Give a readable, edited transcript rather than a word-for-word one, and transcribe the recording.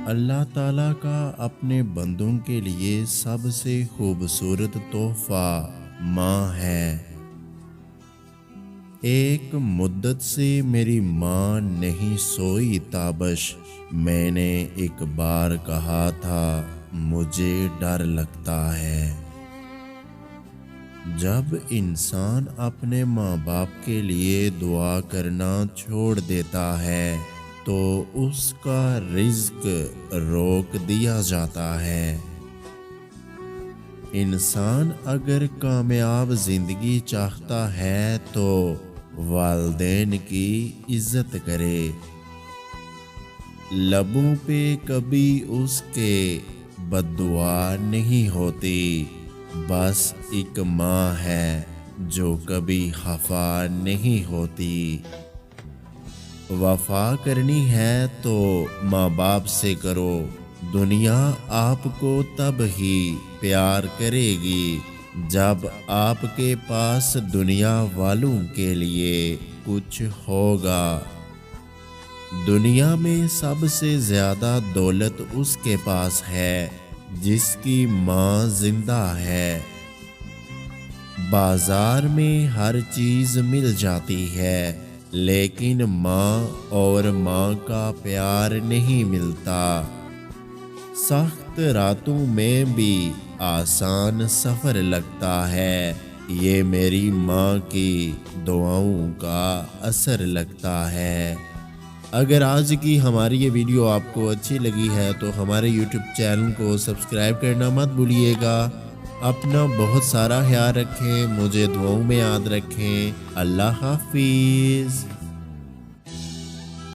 अल्लाह ताला का अपने बंदों के लिए सबसे खूबसूरत तोहफा माँ है। एक मुद्दत से मेरी माँ नहीं सोई ताबश। मैंने एक बार कहा था मुझे डर लगता है। जब इंसान अपने माँ बाप के लिए दुआ करना छोड़ देता है तो उसका रिज़्क रोक दिया जाता है। इंसान अगर कामयाब जिंदगी चाहता है तो वालिदैन की इज्जत करे। लबों पे कभी उसके बद्दुआ नहीं होती। बस एक माँ है जो कभी खफा नहीं होती। वफा करनी है तो माँ बाप से करो। दुनिया आपको तब ही प्यार करेगी जब आपके पास दुनिया वालों के लिए कुछ होगा। दुनिया में सबसे ज़्यादा दौलत उसके पास है जिसकी माँ जिंदा है। बाजार में हर चीज़ मिल जाती है लेकिन माँ और माँ का प्यार नहीं मिलता। सख्त रातों में भी आसान सफ़र लगता है। ये मेरी माँ की दुआओं का असर लगता है। अगर आज की हमारी ये वीडियो आपको अच्छी लगी है तो हमारे YouTube चैनल को सब्सक्राइब करना मत भूलिएगा। अपना बहुत सारा ख्याल रखें, मुझे दुआओं में याद रखें। अल्लाह हाफिज़।